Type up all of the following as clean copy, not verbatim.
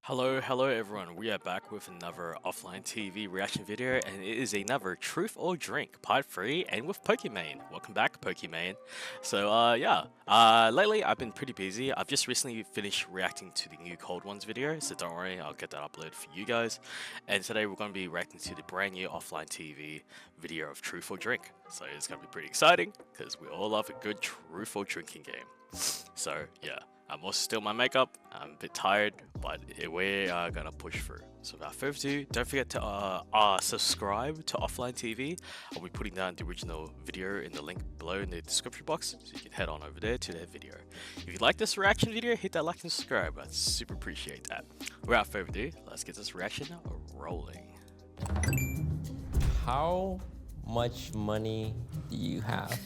Hello everyone. We are back with another offline TV reaction video, and it is another Truth or Drink Part 3 and with Pokimane. Welcome back, Pokimane. Lately I've been pretty busy. I've just recently finished reacting to the new Cold Ones video, so don't worry, I'll get that uploaded for you guys. And today we're going to be reacting to the brand new Offline TV video of Truth or Drink. So it's going to be pretty exciting, because we all love a good Truth or Drinking game. So yeah. I'm also still my makeup. I'm a bit tired, but we are gonna push through. So without further ado, don't forget to subscribe to Offline TV. I'll be putting down the original video in the link below in the description box, so you can head on over there to that video. If you like this reaction video, hit that like and subscribe. I'd super appreciate that. Without further ado, let's get this reaction rolling. How much money do you have?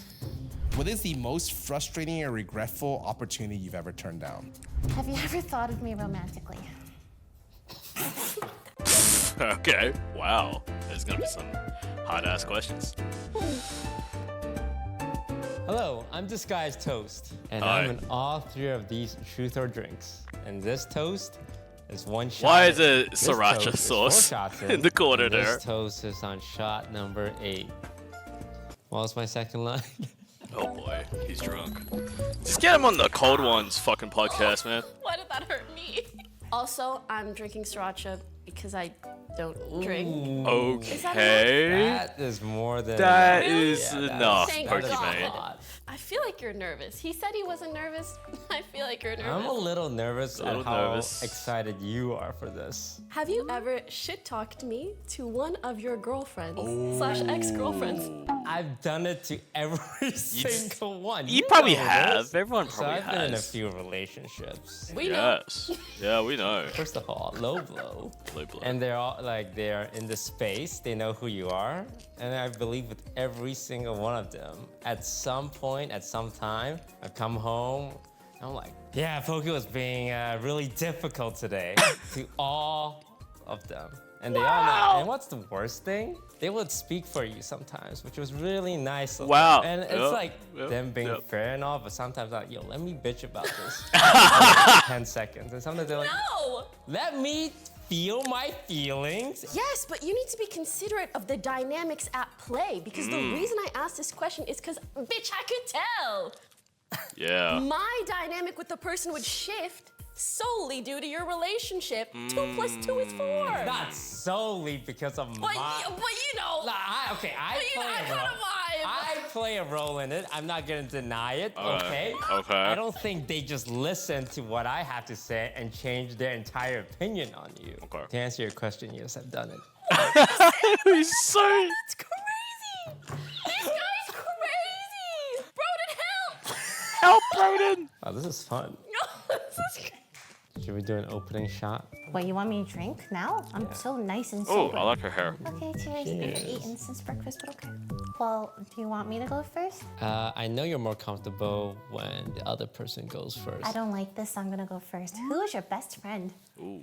What is the most frustrating or regretful opportunity you've ever turned down? Have you ever thought of me romantically? Okay, wow. There's gonna be some hard-ass questions. Hello, I'm DisguisedToast, and Hi. I'm in all three of these truth or drinks. And this toast is one shot. Why is it This sriracha toast is sauce 4 shots in the corner and there? This toast is on shot number 8. What was my second line? Oh boy, he's drunk. Just get him on the Cold Ones fucking podcast, man. Why did that hurt me? Also, I'm drinking sriracha because I don't drink. Okay. That is more than That Really? is Yeah, enough, Thank Pokimane. God. I feel like you're nervous. He said he wasn't nervous. I feel like you're nervous. I'm a little nervous little at how nervous. excited you are for this. Have you ever shit-talked me to one of your girlfriends slash ex-girlfriends? I've done it to every single one. You probably know have. this. Everyone So probably I've been in a has. few relationships. We know. Yes. Yeah, we know. First of all, low blow. Low blow. And they're all like, they're in the space, they know who you are. And I believe with every single one of them, at some point, at some time, I come home, I'm like, yeah, Poki was being really difficult today to all of them. And they all know. And what's the worst thing? They would speak for you sometimes, which was really nice. Of Wow. them. And it's Yep, like yep, them being yep. fair and all, but sometimes like, yo, let me bitch about this for like 10 seconds. And sometimes they're like, No! let me feel my feelings. Yes, but you need to be considerate of the dynamics at play because the reason I asked this question is because, bitch, I could tell. Yeah. My dynamic with the person would shift solely due to your relationship. 2 + 2 is 4. Not solely because of But, my... but you know. Nah, I play I a got role. a vibe. I play a role in it. I'm not gonna deny it, Alright, okay? okay. I don't think they just listen to what I have to say and change their entire opinion on you. Okay. To answer your question, yes, I've done it. He's so... That's crazy. This guy's crazy. Broden, help. Help, Broden! Oh, this is fun. This is crazy. Should we do an opening shot? Wait, you want me to drink now? I'm so nice and Oh, sober. I like her hair. Okay, cheers. I haven't eaten since breakfast, but okay. Well, do you want me to go first? I know you're more comfortable when the other person goes first. I don't like this, so I'm gonna go first. Who is your best friend? Ooh.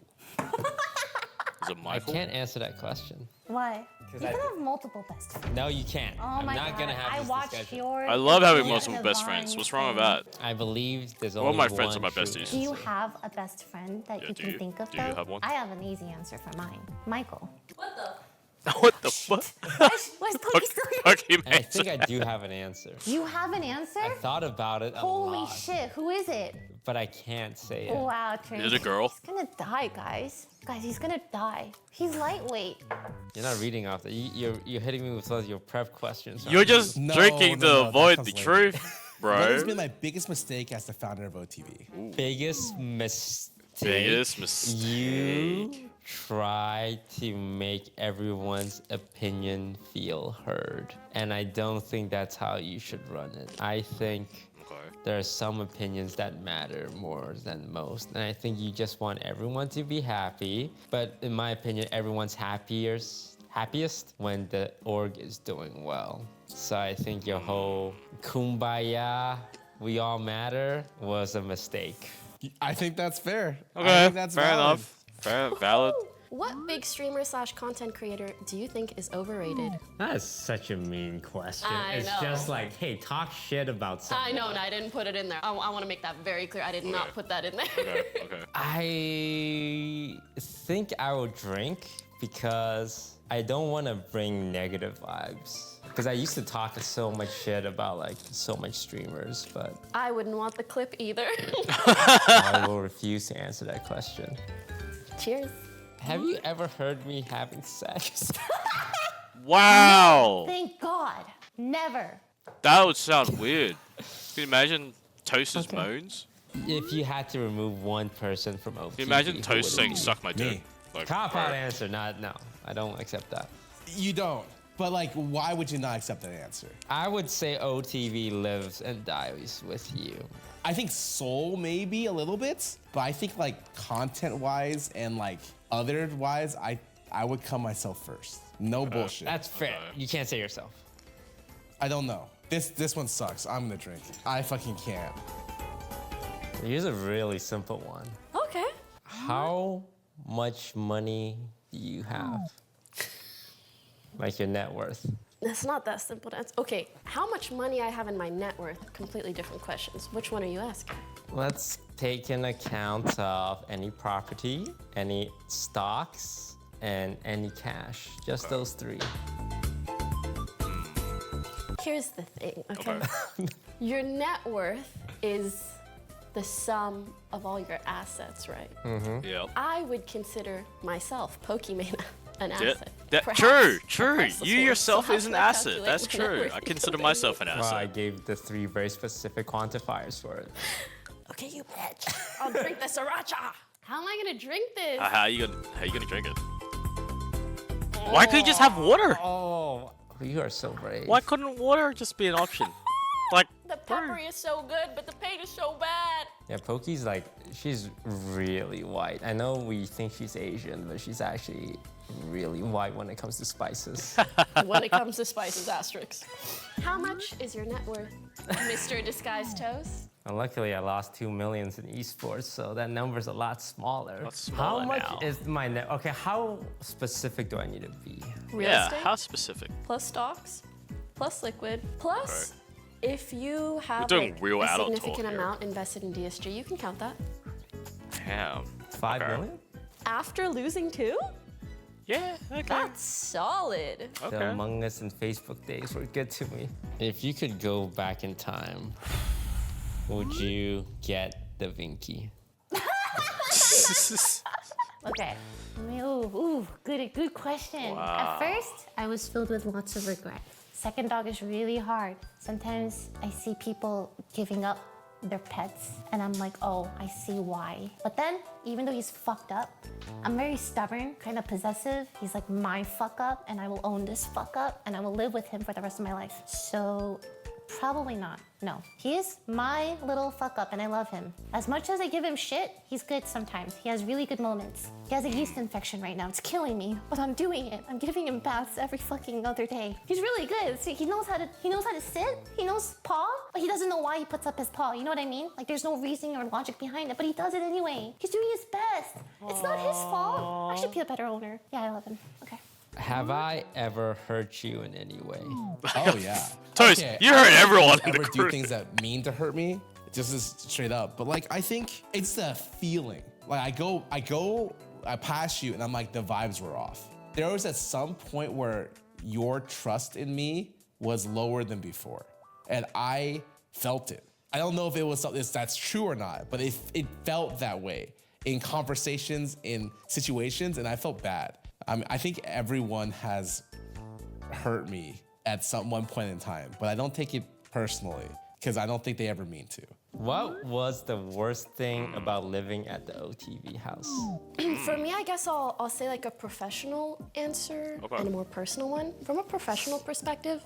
Is it I Michael? can't answer that question. Why? You I can did- have multiple best friends. No, you can't. Oh I'm my not god, gonna have I this watched discussion. yours. I love having Yeah, multiple best Divine friends. What's wrong with thing. that? I believe there's All only my friends are one my true besties. Do you have a best friend that Yeah, you do can you? think of? Do you though? have one? I have an easy answer for mine. Michael. What the? What the fuck? Where's Pokey still here? I Pokimane. think I do have an answer. You have an answer? I thought about it a Holy lot, shit, who is it? but I can't say it. Wow, Trent. Is it a girl? He's gonna die, guys. Guys, he's gonna die. He's lightweight. You're not reading off that. You're hitting me with all your prep questions. You're aren't you? just No, drinking no, to no, avoid that the comes later. truth, What has bro. been my biggest mistake as the founder of OTV? Biggest mistake. Biggest mistake. You try to make everyone's opinion feel heard, and I don't think that's how you should run it. I think Okay. there are some opinions that matter more than most, and I think you just want everyone to be happy. But in my opinion, everyone's happiest when the org is doing well. So I think your whole kumbaya, we all matter, was a mistake. I think that's fair. I Okay. think that's Fair valid. enough. Fair, valid. What big streamer slash content creator do you think is overrated? That is such a mean question. I It's know. just like, hey, talk shit about something. I know, and I didn't put it in there. I want to make that very clear. I did not put that in there. Okay. I think I will drink because I don't want to bring negative vibes. Because I used to talk so much shit about like so much streamers, but I wouldn't want the clip either. I will refuse to answer that question. Cheers. Have you ever heard me having sex? Wow. Thank God. Never. That would sound weird. Can you imagine Toast's moans? If you had to remove one person from OTV, Can you imagine who Toast would it saying be? "suck my dick"? Me. Like, Cop out bro. answer, not no. I don't accept that. You don't. But like, why would you not accept that answer? I would say OTV lives and dies with you. I think soul maybe a little bit, but I think like content-wise and like other-wise, I would come myself first. No bullshit. That's fair. You can't say yourself. I don't know. This one sucks. I'm gonna drink. I fucking can't. Here's a really simple one. Okay. How much money do you have? Like your net worth. That's not that simple to answer. Okay, how much money I have in my net worth? Completely different questions. Which one are you asking? Let's take in account of any property, any stocks, and any cash. Just those three. Here's the thing, okay? Your net worth is the sum of all your assets, right? Yeah. I would consider myself, Pokimane, an Yeah, asset. true. Perhaps a You source. yourself So how is an can I asset. calculate That's my net true. worth? I consider myself an Well, I asset. gave the three very specific quantifiers for it. Okay, you bitch. I'll drink the sriracha. How am I gonna drink this? How you gonna drink it? Why couldn't you just have water? Oh, you are so brave. Why couldn't water just be an option? Like, The pepper is so good, but the pain is so bad. Yeah, Poki's like, she's really white. I know we think she's Asian, but she's actually really white when it comes to spices. When it comes to spices, asterisks. How much is your net worth, Mr. DisguisedToast? And luckily, I lost 2 million in esports, so that number's a lot smaller. That's How smaller much now. is my net? Okay, how specific do I need to be? Real yeah, estate, how specific? plus stocks, plus liquid, plus if you have doing like, real a adult talk significant here. amount invested in DSG, you can count that. Damn. 5 Okay. million? After losing 2? Yeah, okay. That's solid. The Okay. Among Us and Facebook days were good to me. If you could go back in time, would you get the Vinky? Okay. Ooh, good question. At first, I was filled with lots of regret. Second dog is really hard. Sometimes I see people giving up their pets, and I'm like, oh, I see why. But then, even though he's fucked up, I'm very stubborn, kind of possessive. He's like my fuck up, and I will own this fuck up, and I will live with him for the rest of my life. So, probably not. No. He is my little fuck up, and I love him. As much as I give him shit, he's good sometimes. He has really good moments. He has a yeast infection right now. It's killing me, but I'm doing it. I'm giving him baths every fucking other day. He's really good. See, he knows how to sit. He knows paw, but he doesn't know why he puts up his paw. You know what I mean? Like there's no reasoning or logic behind it, but he does it anyway. He's doing his best. It's not his fault. I should be a better owner. Yeah, I love him. Okay. Have I ever hurt you in any way? Oh yeah. Toast, Okay, you I heard don't everyone in ever the do group. things that mean to hurt me, just as straight up. But like, I think it's the feeling. Like I pass you, and I'm like, the vibes were off. There was at some point where your trust in me was lower than before, and I felt it. I don't know if it was something that's true or not, but it felt that way in conversations, in situations, and I felt bad. I think everyone has hurt me at one point in time, but I don't take it personally because I don't think they ever mean to. What was the worst thing about living at the OTV house? For me, I guess I'll say like a professional answer and a more personal one. From a professional perspective,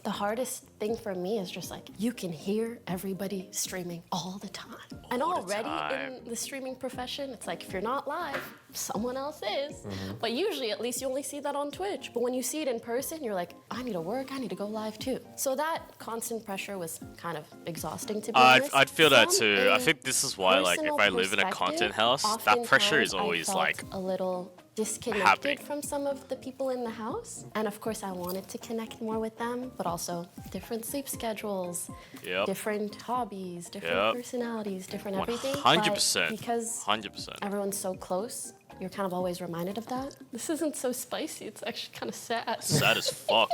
the hardest thing for me is just like you can hear everybody streaming all the time. And already in the streaming profession, it's like if you're not live, someone else is. But usually at least you only see that on Twitch. But when you see it in person, you're like, I need to work, I need to go live too. So that constant pressure was kind of exhausting to be honest. I'd feel that From too. I a think this is why, like, if I live in a personal content perspective, house, that pressure is oftentimes I always felt like a little disconnected from some of the people in the house. And of course, I wanted to connect more with them, but also different sleep schedules, different hobbies, different personalities, different everything. 100%. Because 100%. everyone's so close, you're kind of always reminded of that. This isn't so spicy. It's actually kind of sad. Sad as fuck.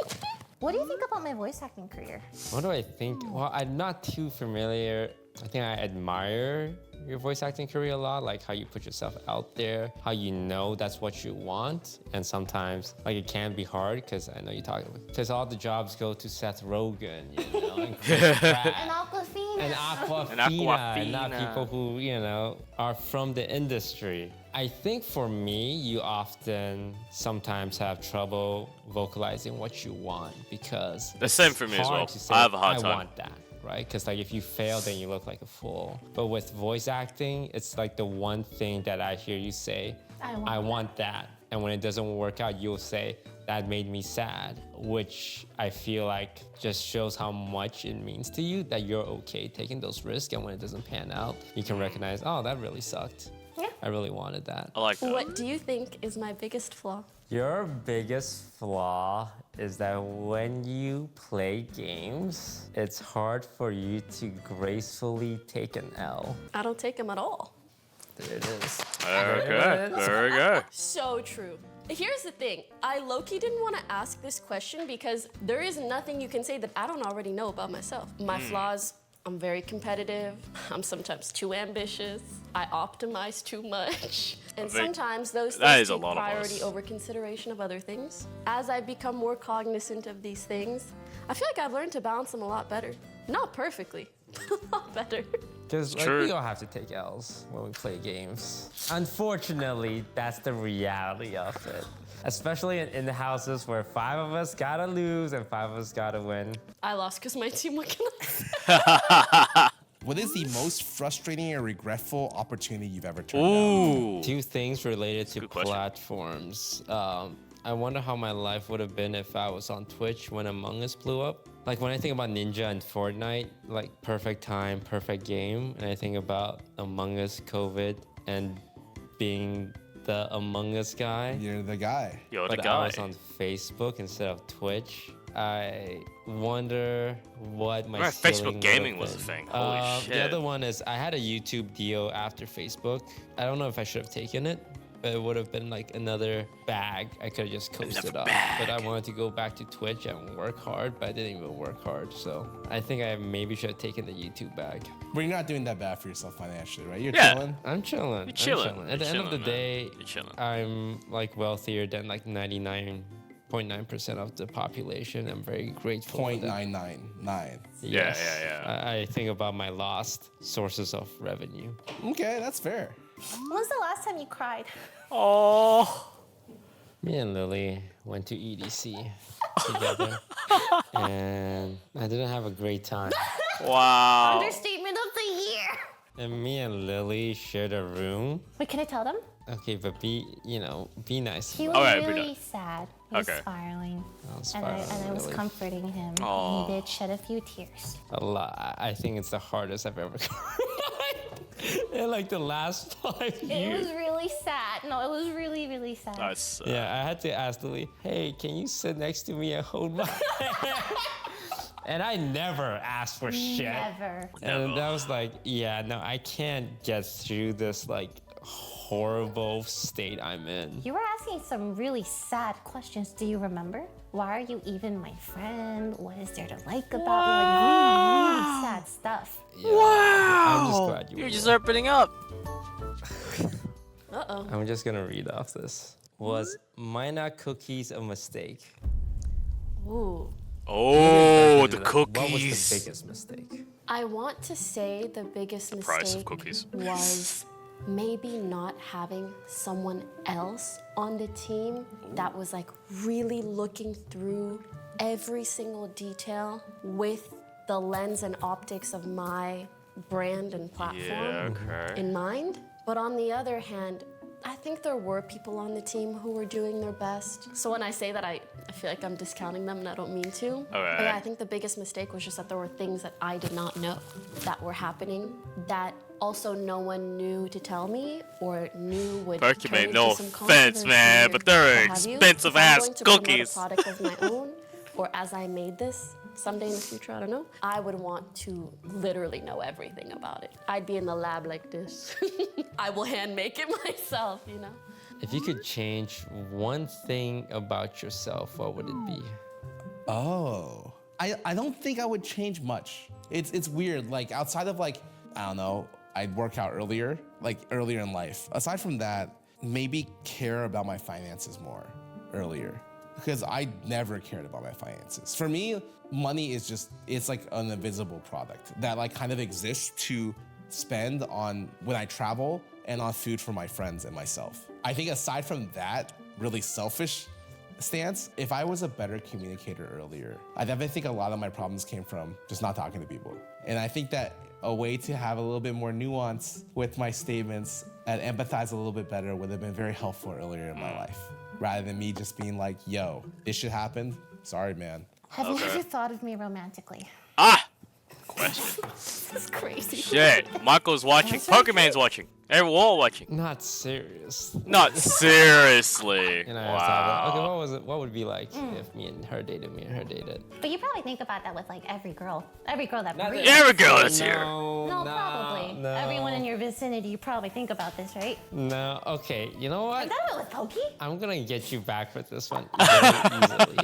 What do you think about my voice acting career? What do I think? Well, I'm not too familiar. I think I admire your voice acting career a lot, like how you put yourself out there, how you know that's what you want. And sometimes, like, it can be hard because I know you talk, because all the jobs go to Seth Rogen, you know, and Chris Pratt. And Aquafina. And Aquafina, and not people who, you know, are from the industry. I think for me, you often sometimes have trouble vocalizing what you want because the same for me as well. I have a hard time. I want that, right? Because like if you fail, then you look like a fool. But with voice acting, it's like the one thing that I hear you say, I want that. And when it doesn't work out, you'll say, that made me sad, which I feel like just shows how much it means to you that you're okay taking those risks. And when it doesn't pan out, you can recognize, oh, that really sucked. Yeah. I really wanted that. I like that. What do you think is my biggest flaw? Your biggest flaw is that when you play games, it's hard for you to gracefully take an L. I don't take them at all. There it is. Okay, there we go. So true. Here's the thing. I low-key didn't want to ask this question because there is nothing you can say that I don't already know about myself. My flaws, I'm very competitive. I'm sometimes too ambitious. I optimize too much. And sometimes those things take priority over consideration of other things. As I become more cognizant of these things, I feel like I've learned to balance them a lot better. Not perfectly, but a lot better. Because like, we all have to take L's when we play games. Unfortunately, that's the reality of it. Especially in the houses where 5 of us gotta lose and 5 of us gotta win. I lost because my team went. What is the most frustrating or regretful opportunity you've ever turned down? 2 things related to platforms. I wonder how my life would have been if I was on Twitch when Among Us blew up. Like when I think about Ninja and Fortnite, like perfect time, perfect game. And I think about Among Us, COVID, and being the Among Us guy. You're the guy. You're the But guy. I was on Facebook instead of Twitch. I wonder what my Facebook gaming was a thing. Holy shit. The other one is I had a YouTube deal after Facebook. I don't know if I should have taken it, but it would have been like another bag. I could have just coasted up. But I wanted to go back to Twitch and work hard, but I didn't even work hard. So I think I maybe should have taken the YouTube bag. But you're not doing that bad for yourself financially, right? You're chilling. I'm chilling. You're chilling. At the end of the day, you're chilling. I'm like wealthier than like 99.9% of the population. I'm very grateful. 0.999. Yes. Yeah. I think about my lost sources of revenue. Okay, that's fair. When was the last time you cried? Oh. Me and Lily went to EDC together, and I didn't have a great time. Wow. Understatement of the year. And me and Lily shared a room. Wait, can I tell them? Okay, but be nice. He was really sad. He was spiraling. And I was comforting him. And he did shed a few tears. A lot. I think it's the hardest I've ever cried in like the last 5 years. It was really sad. No, it was really, really sad. That's, yeah, I had to ask Lily, hey, can you sit next to me and hold my hand? And I never asked for shit. Never. And that was like, yeah, no, I can't get through this like horrible state I'm in. You were asking some really sad questions. Do you remember? Why are you even my friend? What is there to like about me? Like really sad stuff. Yeah, I'm just glad you're just opening up. Uh-oh. I'm just gonna read off this. Was Mina cookies a mistake? Ooh. Oh, the cookies. What was the biggest mistake? I want to say the biggest mistake Price of cookies. was maybe not having someone else on the team that was like really looking through every single detail with the lens and optics of my brand and platform in mind. But on the other hand, I think there were people on the team who were doing their best. So when I say that, I feel like I'm discounting them and I don't mean to. But yeah, I think the biggest mistake was just that there were things that I did not know that were happening that also no one knew to tell me or knew would Pokimane, turn no to some offense, controversy man, or but they're what have you. expensive If I'm ass going to promote cookies. a product of my own, or as I made this someday in the future, I don't know, I would want to literally know everything about it. I'd be in the lab like this. I will hand make it myself, you know? If you could change one thing about yourself, what would it be? Oh, I don't think I would change much. It's weird. Like outside of like, I don't know, I'd work out earlier, like earlier in life. Aside from that, maybe care about my finances more earlier, because I never cared about my finances. For me, money is just, it's like an invisible product that like kind of exists to spend on when I travel and on food for my friends and myself. I think aside from that really selfish stance, if I was a better communicator earlier, I definitely think a lot of my problems came from just not talking to people. And I think that a way to have a little bit more nuance with my statements and empathize a little bit better would have been very helpful earlier in my life, rather than me just being like, yo, this shit happened. Sorry, man. Have you ever thought of me romantically? Ah! Question. This is crazy. Shit. Michael's watching. Pokimane's watching. Everyone all watching. Not serious. Not seriously. And I thought, okay, Wow. what was it? What would it be like if me and her dated? But you probably think about that with like every girl that really. Every girl that's here. No, probably. No. Everyone in your vicinity, you probably think about this, right? No. Okay, you know what? I've done it with Pokey. I'm gonna get you back with this one very easily.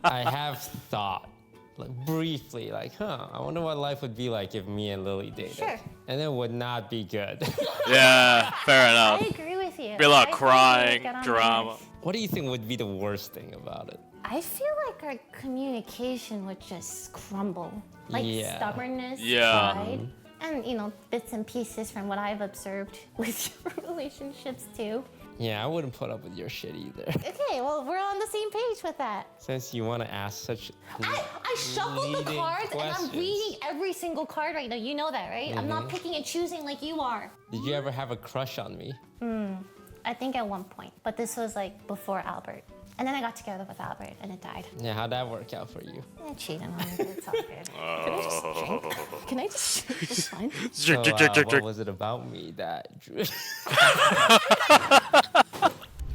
I have thought, like briefly, like, I wonder what life would be like if me and Lily dated. Sure. And it would not be good. Yeah, fair I enough. agree with you. Be a lot I of think it would crying, get on my drama. nerves. What do you think would be the worst thing about it? I feel like our communication would just crumble. Like Yeah. stubbornness, Yeah. pride, and bits and pieces from what I've observed with your relationships too. Yeah, I wouldn't put up with your shit either. Okay, well, we're on the same page with that. Since you want to ask such I shuffled the leading cards and I'm questions. reading every single card right now. You know that, right? I'm not picking and choosing like you are. Did you ever have a crush on me? I think at one point, but this was like before Albert. And then I got together with Albert and it died. Yeah, how'd that work out for you? I cheated on him, but it's all good. Can I just drink? It's fine. So, what was it about me that drew?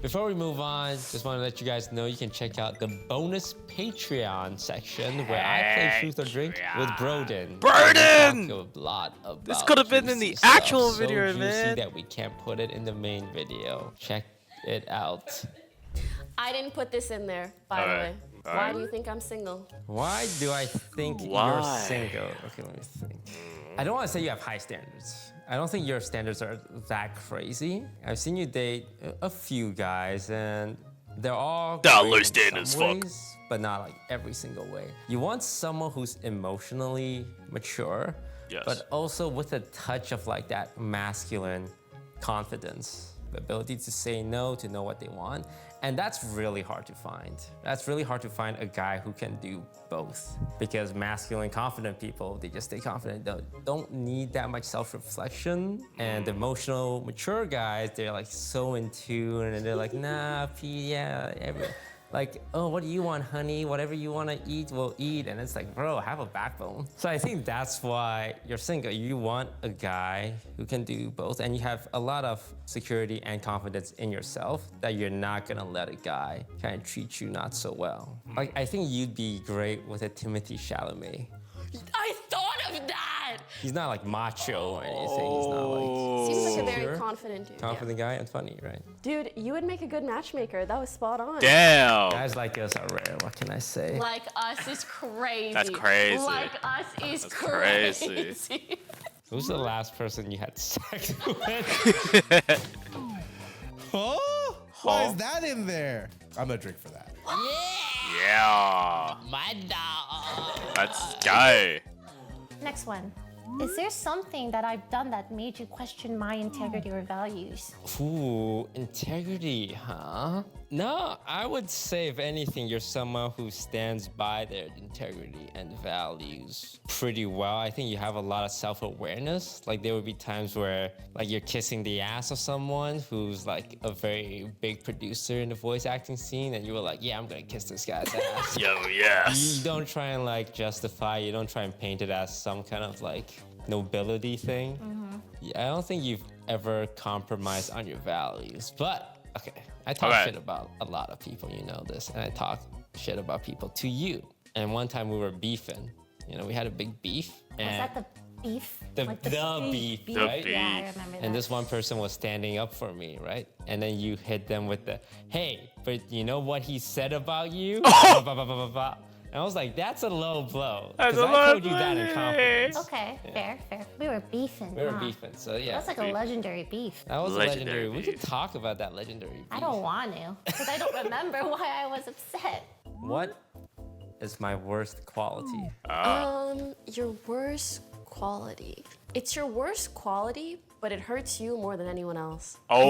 Before we move on, just want to let you guys know you can check out the bonus Patreon section where I play Truth or Drink with Broden. Broden! We talk a lot about This could have been in the juicy stuff, actual so video, juicy man. that we can't put it in the main video. Check it out. I didn't put this in there, by the Alright, way. Why do you think I'm single? Why do I think you're Why? single? Okay, let me think. I don't want to say you have high standards. I don't think your standards are that crazy. I've seen you date a few guys, and they're all They're great low in standards, some fuck. ways, but not like every single way. You want someone who's emotionally mature, Yes. but also with a touch of like that masculine confidence, the ability to say no, to know what they want. And that's really hard to find. That's really hard to find a guy who can do both. Because masculine, confident people, they just stay confident. They don't need that much self-reflection. And emotional, mature guys, they're like so in tune and they're like, nah, like, oh, what do you want, honey? Whatever you want to eat, we'll eat. And it's like, bro, have a backbone. So I think that's why you're single. You want a guy who can do both, and you have a lot of security and confidence in yourself that you're not gonna let a guy kind of treat you not so well. Like, I think you'd be great with a Timothy Chalamet. I thought of that! He's not like macho or anything. He's not like Seems like a very secure, confident dude. confident guy and funny, right? Dude, you would make a good matchmaker. That was spot on. Damn. Guys like us are rare. What can I say? Like us is crazy. That's crazy. Like us is That's crazy. crazy. Who's the last person you had sex with? Oh, why is that in there? I'm gonna drink for that. Yeah. My dog. Let's go. Next one. Is there something that I've done that made you question my integrity or values? Ooh, integrity, huh? No, I would say, if anything, you're someone who stands by their integrity and values pretty well. I think you have a lot of self-awareness. Like, there would be times where, like, you're kissing the ass of someone who's, like, a very big producer in the voice acting scene, and you were like, yeah, I'm gonna kiss this guy's ass. Yo, yes. You don't try and, like, justify, you don't try and paint it as some kind of, like, nobility thing. I don't think you've ever compromised on your values. But, okay, I talk shit about a lot of people, you know this. And I talk shit about people to you. And one time we were beefing. You know, we had a big beef. Was that the beef? The Like beef, right? Yeah, I remember that. And this one person was standing up for me, right? And then you hit them with the, hey, but you know what he said about you? Blah, blah, blah, blah, blah, blah. And I was like, that's a low blow. That's Because a I low told you that in confidence. Okay, fair. We were beefing. We were beefing, so yeah. That's like a legendary beef. That was Legendary legendary. We could talk about that legendary beef. I don't want to, because I don't remember why I was upset. What is my worst quality? Your worst quality. It's your worst quality, but it hurts you more than anyone else. Oh.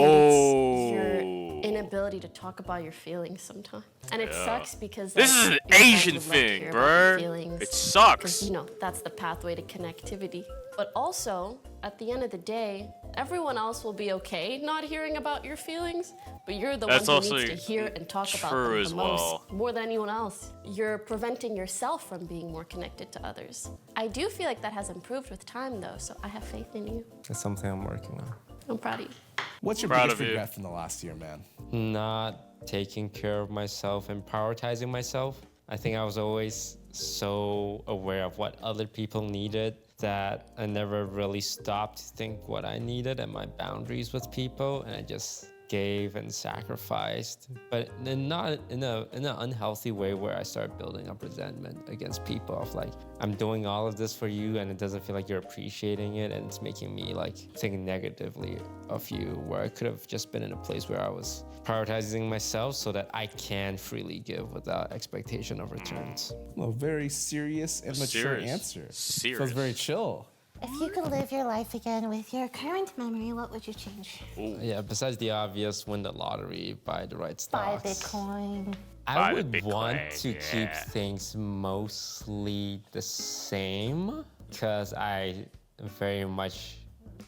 It's your inability to talk about your feelings sometimes. And it sucks because This is an your friends Asian would love to thing, hear about your bro. feelings, It sucks. 'cause, you know, that's the pathway to connectivity. But also, at the end of the day, everyone else will be okay not hearing about your feelings, but you're the That's one who also needs to hear and talk about true them as the well. most, more than anyone else. You're preventing yourself from being more connected to others. I do feel like that has improved with time, though, so I have faith in you. It's something I'm working on. I'm proud of you. What's your Proud biggest of you. regret from the last year, man? Not taking care of myself and prioritizing myself. I think I was always so aware of what other people needed that I never really stopped to think what I needed and my boundaries with people, and I just gave and sacrificed, but not in an unhealthy way where I started building up resentment against people of like, I'm doing all of this for you and it doesn't feel like you're appreciating it, and it's making me like think negatively of you, where I could have just been in a place where I was prioritizing myself so that I can freely give without expectation of returns. A very serious and mature Serious. answer. Serious. Feels very chill. If you could live your life again with your current memory, what would you change? Yeah, besides the obvious, win the lottery, buy the right Buy stocks. Bitcoin. I Buy the would want Bitcoin, to keep yeah. things mostly the same because I very much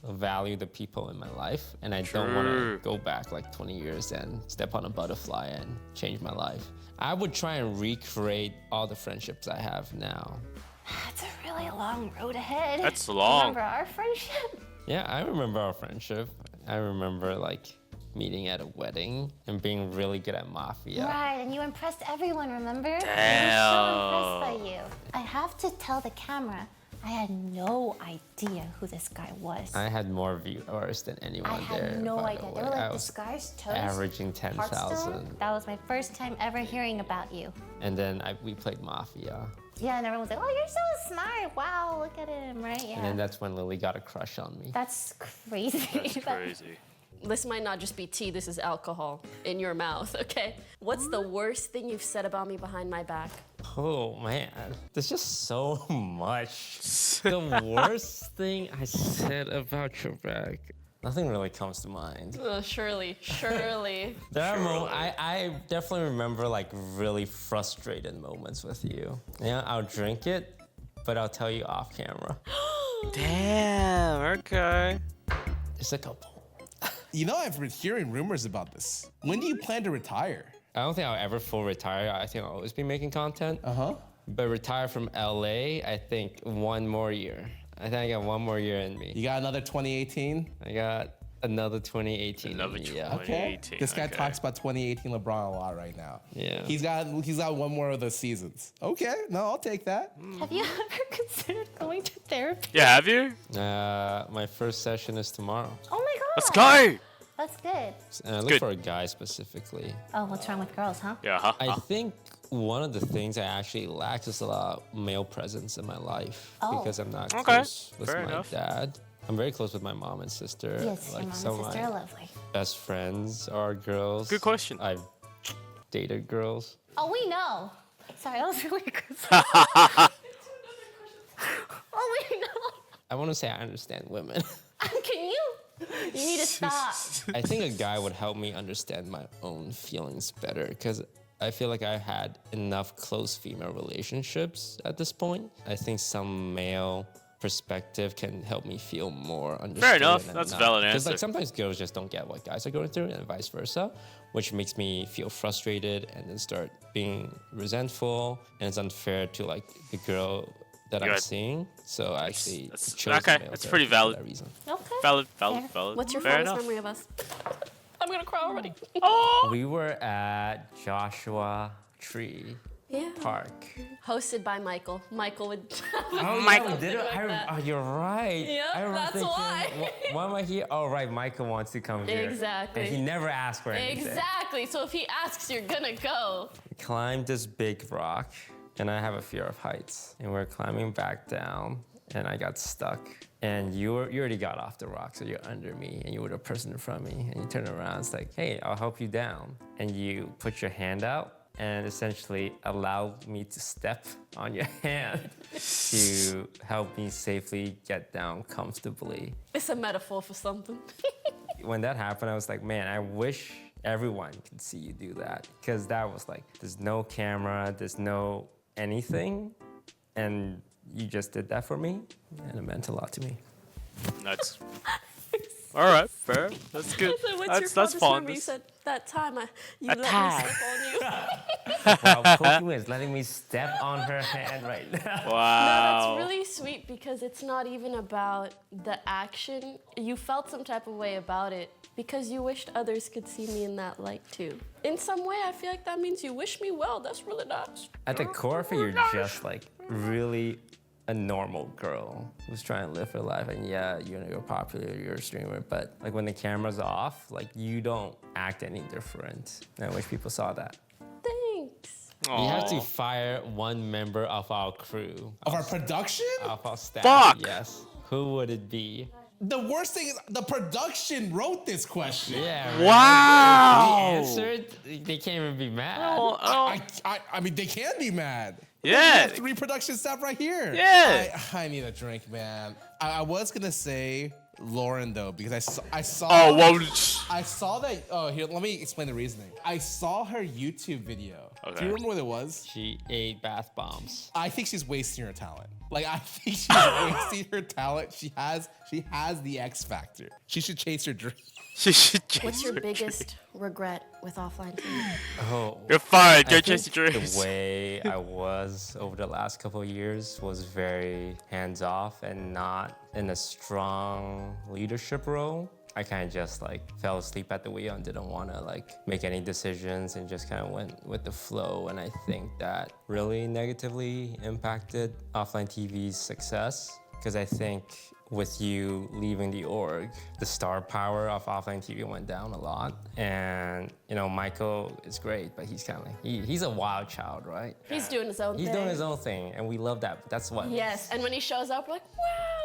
value the people in my life, and I don't want to True. go back like 20 years and step on a butterfly and change my life. I would try and recreate all the friendships I have now. That's a really long road ahead. That's long. Remember our friendship? Yeah, I remember our friendship. I remember like meeting at a wedding and being really good at mafia. Right, and you impressed everyone, remember? I was Damn. so impressed by you. I have to tell the camera, I had no idea who this guy was. I had more viewers than anyone I there. had no by the idea. way. They were I like, was DisguisedToast, averaging 10,000. Hearthstone. That was my first time ever hearing about you. And then we played Mafia. Yeah, and everyone was like, oh, you're so smart. Wow, look at him, right? Yeah. And then that's when Lily got a crush on me. That's crazy. That's crazy. This might not just be tea, this is alcohol in your mouth, okay? What's the worst thing you've said about me behind my back? Oh man, there's just so much. The worst thing I said about your back. Nothing really comes to mind. Surely. There are moments, I definitely remember like really frustrated moments with you. Yeah, I'll drink it, but I'll tell you off camera. Damn, okay. There's a couple. You know, I've been hearing rumors about this. When do you plan to retire? I don't think I'll ever full retire. I think I'll always be making content. But retire from LA, I think 1 more year. I think I got 1 more year in me. You got another 2018? I got another 2018. Another in me, yeah. 2018. This guy okay. talks about 2018 LeBron a lot right now. Yeah. He's got 1 more of those seasons. Okay, no, I'll take that. Have you ever considered going to therapy? Yeah, have you? My first session is tomorrow. Oh my god. Let's go. That's good. And I look good. for a guy specifically. Oh, what's wrong with girls, huh? Yeah, huh? I think one of the things I actually lack is a lot of male presence in my life Oh. because I'm not Okay, close with fair my enough. dad. I'm very close with my mom and sister. Yes, your mom some and of sister my are lovely. best friends are girls. Good question. I've dated girls. Oh, we know. Sorry, that was really good. Oh, we know. I want to say I understand women. Can you? You need to stop. I think a guy would help me understand my own feelings better because I feel like I had enough close female relationships at this point. I think some male perspective can help me feel more understood. enough. and That's a not- valid Because like answer. sometimes girls just don't get what guys are going through and vice versa, which makes me feel frustrated and then start being resentful. And it's unfair to like the girl that I'm seeing. So I actually chose okay. male That's therapy pretty for valid. that reason. Okay. Valid. Fair. What's your Fair fondest enough. memory of us? I'm gonna cry already. We were at Joshua Tree Yeah. Park. Hosted by Michael. Michael would. Oh, Michael yeah, we did it. like that. Oh, you're right. Yeah, I remember that's thinking, why. Why am I here? Oh, right. Michael wants to come here. Exactly. And he never asked for anything. Exactly. So if he asks, you're gonna go. We climbed this big rock, and I have a fear of heights. And we're climbing back down, and I got stuck. And you already got off the rock, so you're under me, and you were the person in front of me. And you turn around, it's like, hey, I'll help you down. And you put your hand out, and essentially allowed me to step on your hand to help me safely get down comfortably. It's a metaphor for something. When that happened, I was like, man, I wish everyone could see you do that. Because that was like, there's no camera, there's no anything, and you just did that for me, and it meant a lot to me. That's all right. Fair. That's good. So what's That's your fun. fondest memory? You said that time you let me step on you. Wow, Pokimane is letting me step on her hand right now. No, Wow. that's really sweet because it's not even about the action. You felt some type of way about it because you wished others could see me in that light too. In some way, I feel like that means you wish me well. That's really nice. At the core of it, you're just like really a normal girl who's trying to live her life. And yeah, you're popular, you're a streamer, but like when the camera's off, like you don't act any different. And I wish people saw that. Thanks. We have to fire one member of our crew. Of our production? Of our staff. Fuck! Yes. Who would it be? The worst thing is the production wrote this question. Yeah. right? Wow. We answered, they can't even be mad. I mean, they can be mad. Yeah. We have 3 production staff right here. Yeah. I need a drink, man. I was gonna say Lauren though because I saw. Oh, well. I saw that. Oh, here. Let me explain the reasoning. I saw her YouTube video. Okay. Do you remember what it was? She ate bath bombs. I think she's wasting her talent. Like I think she's wasting her talent. She has the X factor. She should chase her dream. She should What's your biggest regret with offline TV? Oh. You're fired. Go I chase think your dreams. the way I was over the last couple of years was very hands-off and not in a strong leadership role. I kind of just like fell asleep at the wheel and didn't want to like make any decisions and just kind of went with the flow. And I think that really negatively impacted Offline TV's success because I think with you leaving the org, the star power of Offline TV went down a lot. And, you know, Michael is great, but he's kind of like, he's a wild child, right? He's doing his own thing. He's doing his own thing, and we love that. But that's what. Yes, and when he shows up, we're like,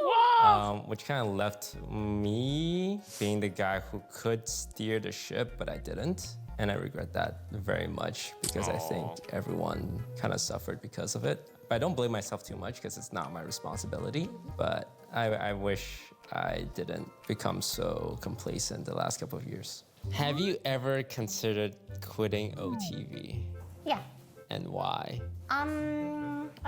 wow. Which kind of left me being the guy who could steer the ship, but I didn't. And I regret that very much because I think everyone kind of suffered because of it. But I don't blame myself too much because it's not my responsibility. But I wish I didn't become so complacent the last couple of years. Have you ever considered quitting OTV? Yeah. And why? I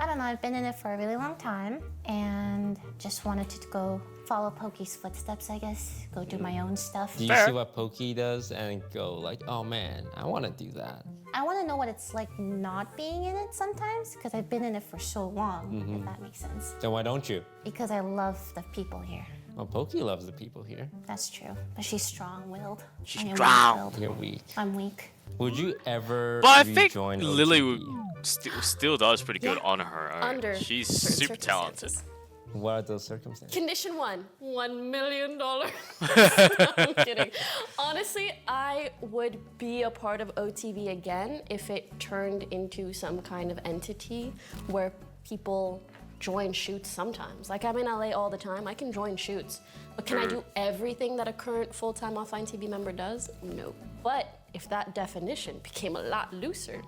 don't know. I've been in it for a really long time and just wanted to go follow Poki's footsteps, I guess. Go do my own stuff. Do you see what Poki does and go like, oh man, I want to do that? I want to know what it's like not being in it sometimes because I've been in it for so long, if that makes sense. Then why don't you? Because I love the people here. Well, Poki loves the people here. That's true. But she's strong-willed. She's I am strong. weak-willed. You're weak. I'm weak. Would you ever But I think rejoin Lily OTV? still does pretty good on her own. Under She's certain super talented. circumstances. What are those circumstances? Condition 1, $1 million. I'm kidding. Honestly, I would be a part of OTV again if it turned into some kind of entity where people join shoots sometimes. Like I'm in LA all the time, I can join shoots. But can I do everything that a current full-time Offline TV member does? No. But if that definition became a lot looser,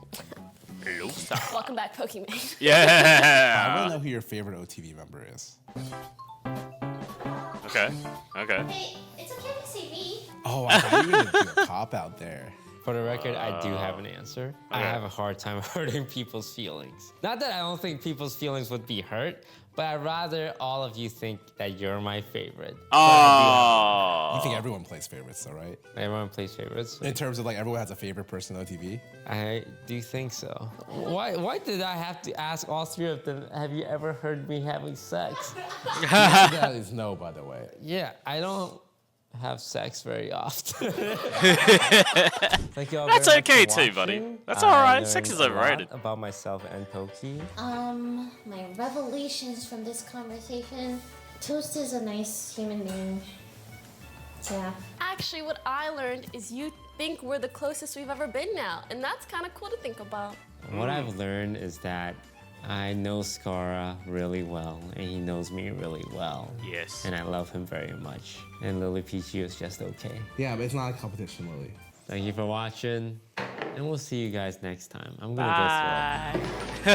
welcome back, Pokimane. Yeah. I want to know who your favorite OTV member is. Okay. Okay. Hey, it's okay to say me. Oh, I thought you were gonna do a cop out there. For the record, I do have an answer. I have a hard time hurting people's feelings. Not that I don't think people's feelings would be hurt, but I'd rather all of you think that you're my favorite. Oh. You think everyone plays favorites, though, right? Everyone plays favorites. In terms of like everyone has a favorite person on TV. I do think so. Why did I have to ask all three of them, have you ever heard me having sex? The answer to that is no, by the way. Yeah, I don't have sex very often. Thank you all That's very much okay for too, buddy. watching. That's I alright. Sex learned is a lot overrated. about myself and Poki. My revelations from this conversation. Toast is a nice human being. Yeah. Actually, what I learned is you think we're the closest we've ever been now, and that's kind of cool to think about. What I've learned is that I know Skara really well, and he knows me really well. Yes. And I love him very much. And Lily Peachy is just okay. Yeah, but it's not a competition, Lily. Thank you for watching, and we'll see you guys next time. I'm gonna Bye. go throw.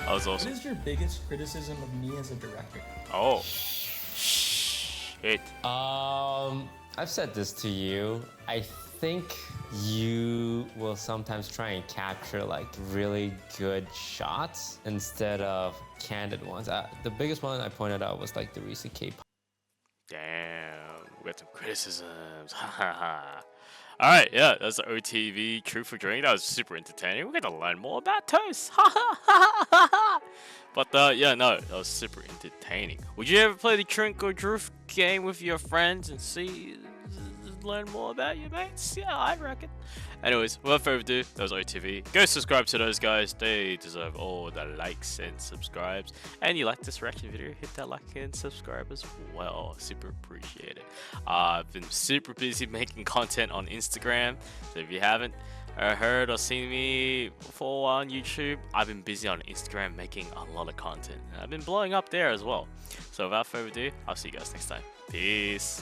That was awesome. What is your biggest criticism of me as a director? Oh. Shit. I've said this to you. I think you will sometimes try and capture like really good shots instead of candid ones. The biggest one I pointed out was like the recent K-pop. Damn, we got some criticisms. Alright, yeah, that's the OTV Truth or Drink. That was super entertaining. We got to learn more about Toast. But yeah, no, that was super entertaining. Would you ever play the Drink or Truth game with your friends and learn more about your mates? Yeah, I reckon. Anyways, without further ado, that was OTV. Go subscribe to those guys. They deserve all the likes and subscribes. And you like this reaction video, hit that like and subscribe as well. Super appreciate it. I've been super busy making content on Instagram. So if you haven't heard or seen me before on YouTube, I've been busy on Instagram making a lot of content. And I've been blowing up there as well. So without further ado, I'll see you guys next time. Peace.